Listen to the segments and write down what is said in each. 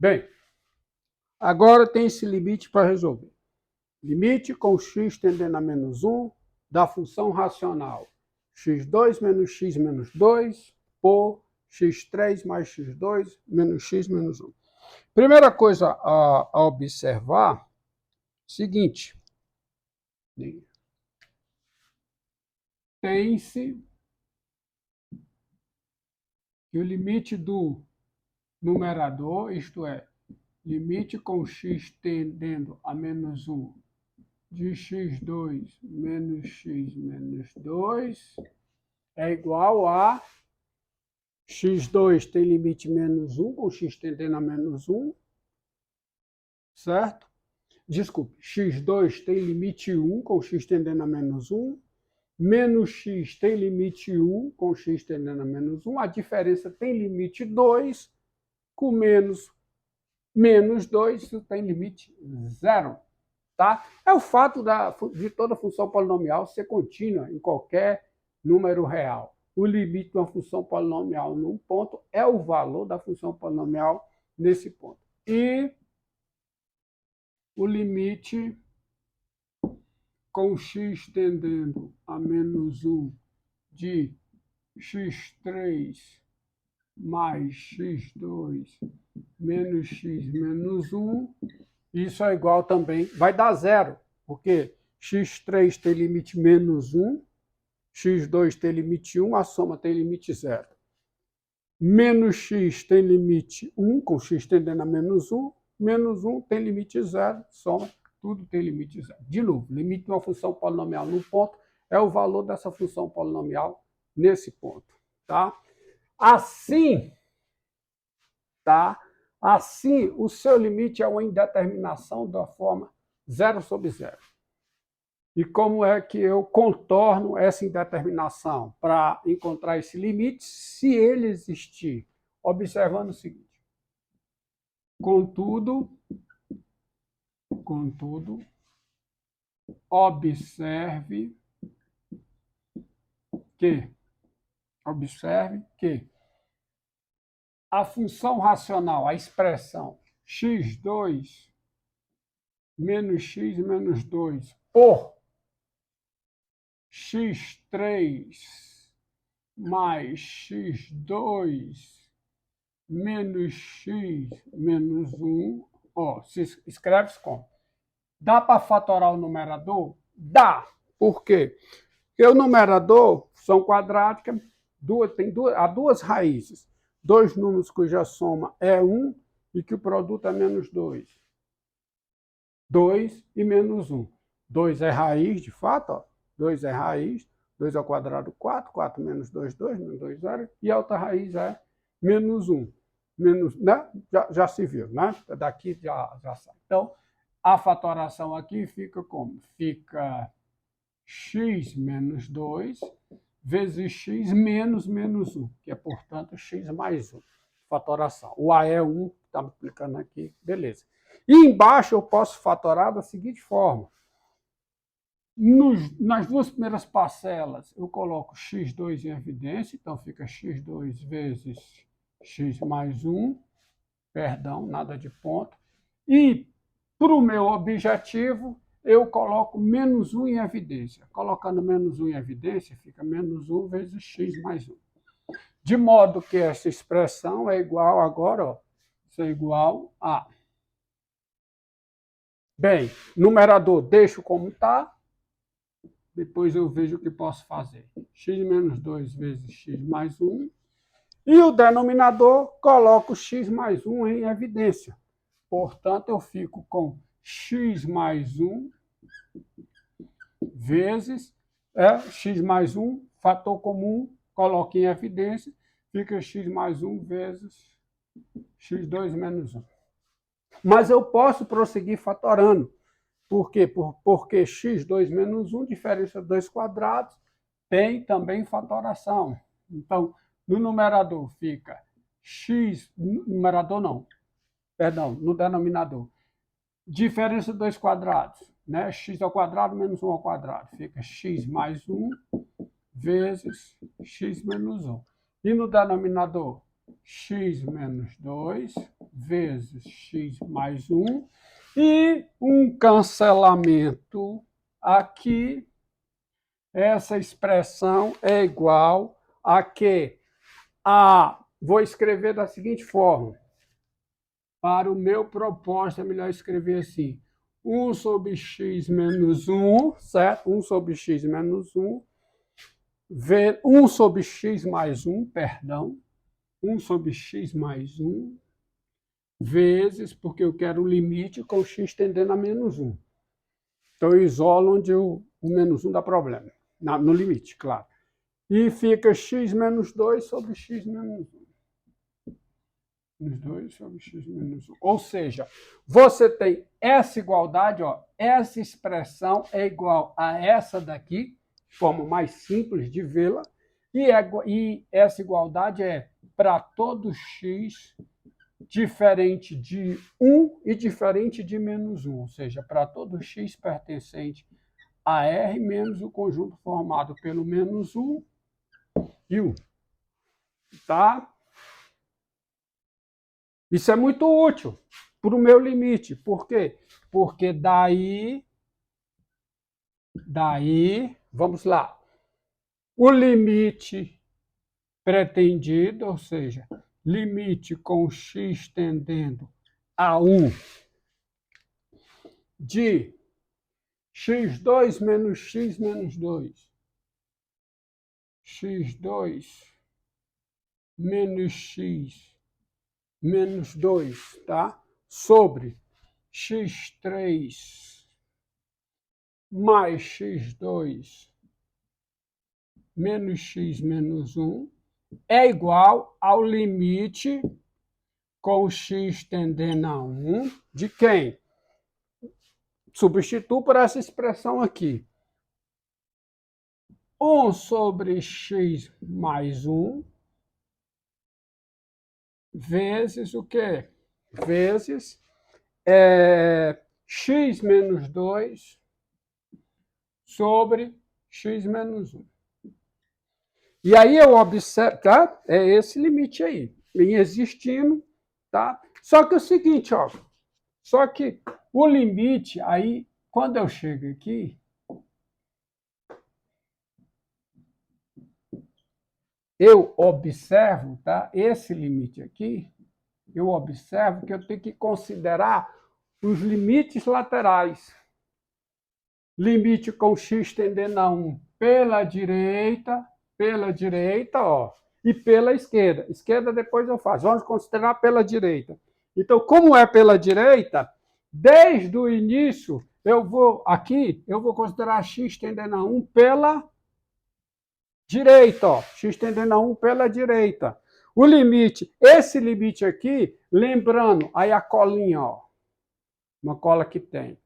Bem, agora tem esse limite para resolver. Limite com x tendendo a menos 1 da função racional x2 menos x menos 2 por x3 mais x2 menos x menos 1. Primeira coisa a observar, seguinte, tem-se que o limite do numerador, isto é, limite com x tendendo a menos 1 de x2 menos x menos 2 é igual a x2 tem limite menos 1, com x tendendo a menos 1, certo? Desculpe, x2 tem limite 1, com x tendendo a menos 1, menos x tem limite 1, com x tendendo a menos 1, a diferença tem limite 2, com menos 2, isso tem limite 0. Tá? É o fato de toda função polinomial ser contínua em qualquer número real. O limite de uma função polinomial num ponto é o valor da função polinomial nesse ponto. E o limite com x tendendo a menos 1 de x3 mais x2 menos x menos 1, isso é igual também, vai dar 0, porque x3 tem limite menos 1, x2 tem limite 1, a soma tem limite 0. Menos x tem limite 1, com x tendendo a menos 1, menos 1 tem limite 0, soma, tudo tem limite 0. De novo, limite de uma função polinomial no ponto é o valor dessa função polinomial nesse ponto. Tá? Assim, o seu limite é uma indeterminação da forma 0 sobre 0. E como é que eu contorno essa indeterminação para encontrar esse limite, se ele existir? Observando o seguinte. Contudo, observe que a função racional, a expressão x2 menos x menos 2 por x3 mais x2 menos x menos 1, se escreve como? Dá para fatorar o numerador? Dá. Por quê? Porque o numerador, função quadrática, há duas raízes. Dois números cuja soma é 1 e que o produto é menos 2. 2 e menos 1. 2 é raiz, de fato, 2 é raiz, 2 ao quadrado 4, 4 menos 2, 2, menos 2, 0, e a outra raiz é menos 1. Menos, né? Já se viu, né? Daqui já sai. Então, a fatoração aqui fica como? Fica x menos 2 vezes x menos menos 1, que é, portanto, x mais 1. Fatoração. O A é 1, está multiplicando aqui, beleza. E embaixo eu posso fatorar da seguinte forma. Nas duas primeiras parcelas, eu coloco x2 em evidência, então fica x2 vezes x mais 1, perdão, nada de ponto. E, para o meu objetivo, eu coloco menos 1 em evidência. Colocando menos 1 em evidência, fica menos 1 vezes x mais 1. De modo que essa expressão é igual agora, isso é igual a... Bem, numerador deixo como está, depois eu vejo o que posso fazer. X menos 2 vezes x mais 1. E o denominador, coloco x mais 1 em evidência. Portanto, eu fico com x mais 1 vezes x mais 1, fator comum, coloco em evidência, fica x mais 1 vezes x2 menos 1. Mas eu posso prosseguir fatorando. Por quê? Porque x2 menos 1, diferença de 2 quadrados, tem também fatoração. Então, no numerador fica x, numerador não, perdão, no denominador, diferença de 2 quadrados, né? X ao quadrado menos 1 ao quadrado, fica x mais 1 vezes x menos 1. E no denominador, x menos 2 vezes x mais 1 e um cancelamento aqui. Essa expressão é igual a que? Vou escrever da seguinte forma. Para o meu propósito, é melhor escrever assim. 1 sobre x menos 1, certo? 1 sobre x menos 1, 1 sobre x mais 1, perdão. 1 sobre x mais 1, vezes, porque eu quero o limite com x tendendo a menos 1. Então, eu isolo onde o menos 1 dá problema. No limite, claro. E fica x menos 2 sobre x menos 1. Menos 2 sobre x menos 1. Ou seja, você tem essa igualdade, ó, essa expressão é igual a essa daqui, forma mais simples de vê-la, e essa igualdade é para todo x diferente de 1 e diferente de menos 1, ou seja, para todo x pertencente a R menos o conjunto formado pelo menos 1 e 1. Tá? Isso é muito útil para o meu limite. Por quê? Porque daí, vamos lá, o limite pretendido, ou seja, limite com x tendendo a 1 de x2 menos x menos 2, x2 menos x menos 2, tá? Sobre x3 mais x2 menos x menos 1 é igual ao limite com x tendendo a 1 de quem? Substituo por essa expressão aqui. 1 sobre x mais 1 vezes o quê? Vezes x menos 2 sobre x menos 1. E aí eu observo, tá? É esse limite aí, em existindo, tá? Só que é o seguinte, ó, só que o limite aí, quando eu chego aqui, eu observo, tá? Esse limite aqui, eu observo que eu tenho que considerar os limites laterais. Limite com x tendendo a 1 pela direita, ó, e pela esquerda. Esquerda depois eu faço. Vamos considerar pela direita. Então, como é pela direita, desde o início, eu vou considerar x tendendo a 1 pela direita, ó. X tendendo a 1 pela direita. O limite, esse limite aqui, lembrando, aí a colinha, ó, uma cola que tem.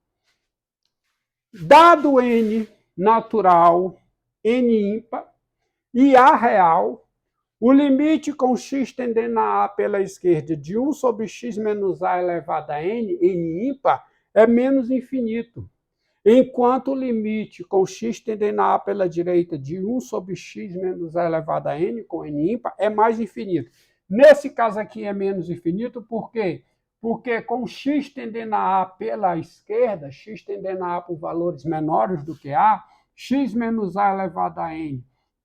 Dado n natural, n ímpar e a real, o limite com x tendendo a A pela esquerda de 1 sobre x menos A elevado a n, n ímpar, é menos infinito. Enquanto o limite com x tendendo a A pela direita de 1 sobre x menos A elevado a n, com n ímpar, é mais infinito. Nesse caso aqui é menos infinito, por quê? Porque com x tendendo a A pela esquerda, x tendendo a A por valores menores do que A, x menos A elevado a n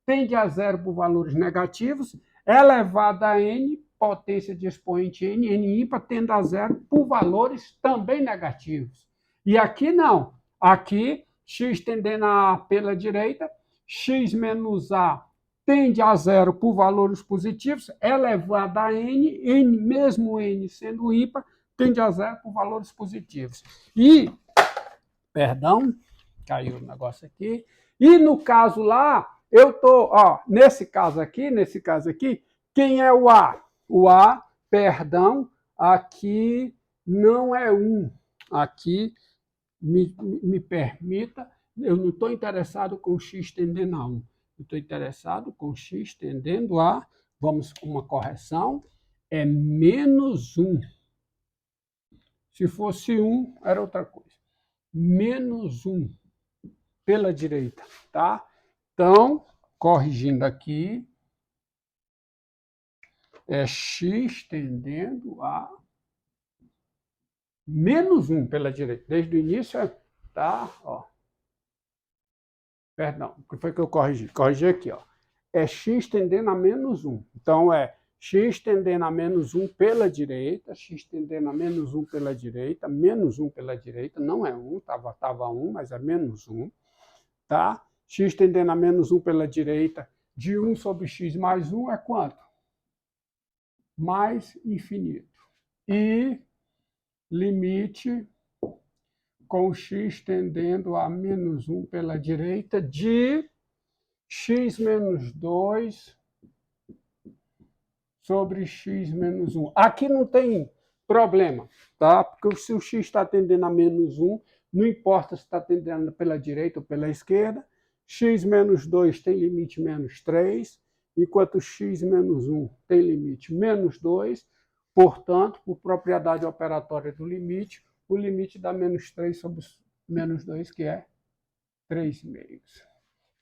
tende a zero por valores negativos, elevado a n, potência de expoente n, n ímpar tende a zero por valores também negativos. E aqui não. Aqui, x tendendo a A pela direita, x menos A tende a zero por valores positivos, elevado a n, mesmo n sendo ímpar, tende a zero por valores positivos. E, perdão, caiu o negócio aqui. E no caso lá, eu estou, nesse caso aqui, quem é o A? O A, perdão, aqui não é 1. Aqui, me permita, eu não estou interessado com x tendendo a 1. Eu estou interessado com x tendendo a, vamos com uma correção, é menos 1. Se fosse 1, era outra coisa. Menos 1 pela direita, tá? Então, corrigindo aqui, é x tendendo a menos 1 pela direita. Desde o início, tá? Ó. Perdão, o que foi que eu corrigi? Corrigi aqui, ó. É x tendendo a menos 1. Então, é x tendendo a menos 1 pela direita, x tendendo a menos 1 pela direita, menos 1 pela direita, não é 1, estava 1, mas é menos 1, tá? X tendendo a menos 1 pela direita, de 1 sobre x mais 1 é quanto? Mais infinito. E limite com x tendendo a menos 1 pela direita de x menos 2 sobre x menos 1. Aqui não tem problema, tá? Porque se o x está tendendo a menos 1, não importa se está tendendo pela direita ou pela esquerda, x menos 2 tem limite menos 3, enquanto x menos 1 tem limite menos 2, portanto, por propriedade operatória do limite, o limite dá menos 3 sobre menos 2, que é 3/2.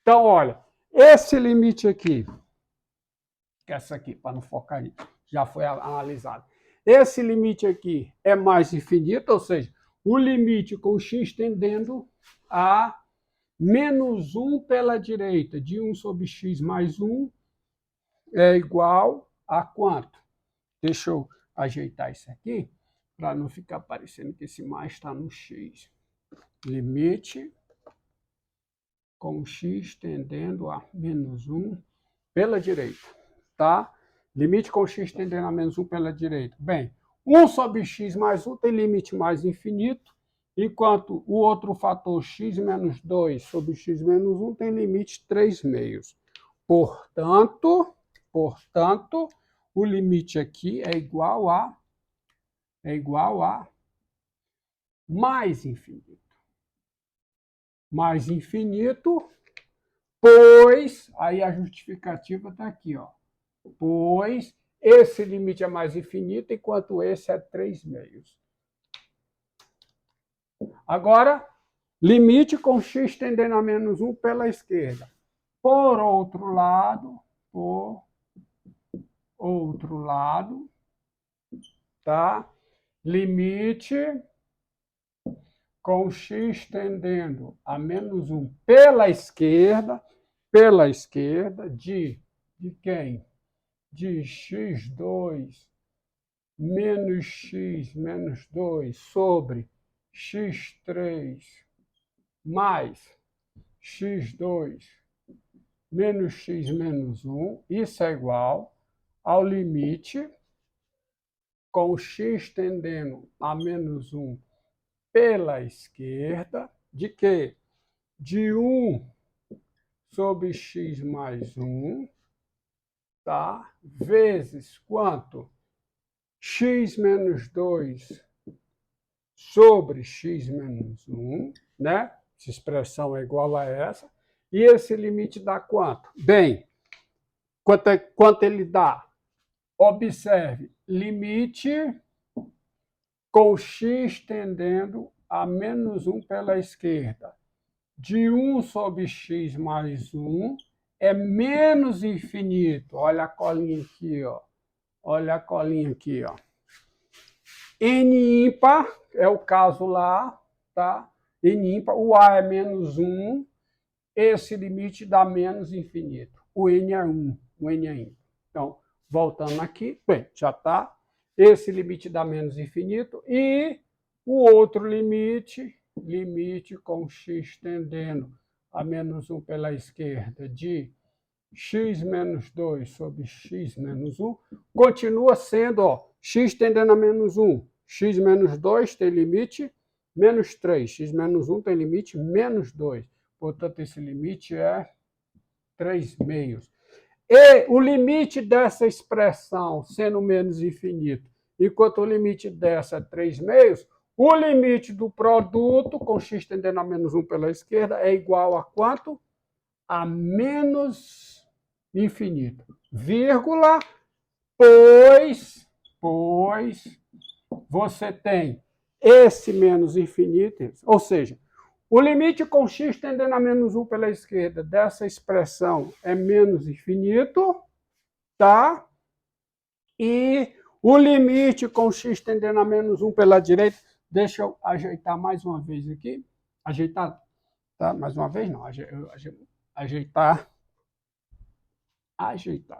Então, olha, esse limite aqui, que é essa aqui, para não focar nisso, já foi analisado. Esse limite aqui é mais infinito, ou seja, o limite com x tendendo a menos 1 pela direita de 1 sobre x mais 1 é igual a quanto? Deixa eu ajeitar isso aqui, para não ficar parecendo que esse mais está no x. Limite com x tendendo a menos 1 pela direita, tá? Limite com x tendendo a menos 1 pela direita. Bem, 1 sobre x mais 1 tem limite mais infinito, enquanto o outro fator x menos 2 sobre x menos 1 tem limite 3/2. Portanto, o limite aqui é igual a mais infinito. Mais infinito, pois, aí a justificativa está aqui, ó. Pois esse limite é mais infinito, enquanto esse é 3/2. Agora, limite com x tendendo a menos 1 pela esquerda. Por outro lado, tá? Limite com x tendendo a menos 1 pela esquerda, de quem? De x2 menos x menos 2 sobre x3 mais x2 menos x menos 1, isso é igual ao limite com x tendendo a menos 1 pela esquerda, de quê? De 1 sobre x mais 1, tá? Vezes quanto? X menos 2 sobre x menos 1, né? Essa expressão é igual a essa. E esse limite dá quanto? Bem, quanto ele dá? Observe, limite com x tendendo a menos 1 pela esquerda. De 1 sobre x mais 1 é menos infinito. Olha a colinha aqui, ó. Olha a colinha aqui, ó. N ímpar é o caso lá, tá? N ímpar, o A é menos 1, esse limite dá menos infinito. O N é 1, o N é ímpar. Então, voltando aqui, bem, já está. Esse limite dá menos infinito e o outro limite com x tendendo a menos 1 pela esquerda de x menos 2 sobre x menos 1, continua sendo, ó, x tendendo a menos 1, x menos 2 tem limite menos 3, x menos 1 tem limite menos 2. Portanto, esse limite é 3/2. E o limite dessa expressão sendo menos infinito, enquanto o limite dessa é 3/2, o limite do produto com x tendendo a menos 1 pela esquerda é igual a quanto? A menos infinito, vírgula, pois você tem esse menos infinito, ou seja, o limite com x tendendo a menos 1 pela esquerda dessa expressão é menos infinito, tá? E o limite com x tendendo a menos 1 pela direita. Deixa eu ajeitar mais uma vez aqui. Ajeitar, tá? Mais uma vez não. Ajeitar.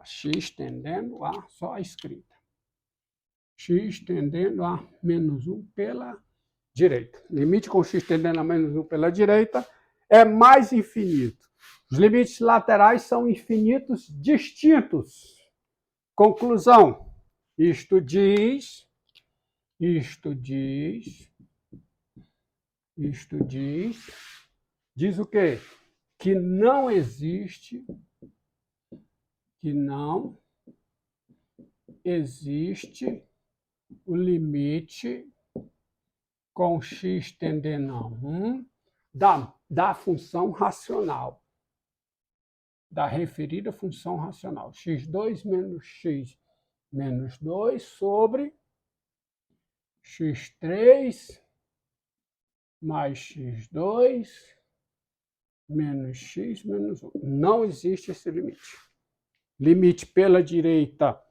X tendendo a, só a escrita. X tendendo a menos 1 pela direita. Limite com x tendendo a menos 1 pela direita é mais infinito. Os limites laterais são infinitos distintos. Conclusão. Isto diz o quê? Que não existe o limite com x tendendo a 1 da função racional, da referida função racional, x2 menos x menos 2 sobre x3 mais x2 menos x menos 1. Não existe esse limite. Limite pela direita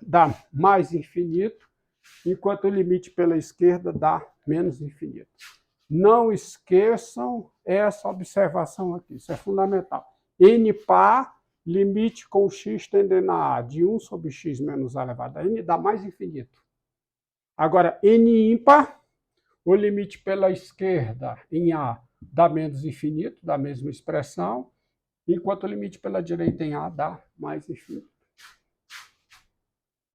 dá mais infinito, enquanto o limite pela esquerda dá menos infinito. Não esqueçam essa observação aqui, isso é fundamental. N par, limite com x tendendo a de 1 sobre x menos a elevado a n, dá mais infinito. Agora, N ímpar, o limite pela esquerda em A dá menos infinito, da mesma expressão, enquanto o limite pela direita em A dá mais infinito.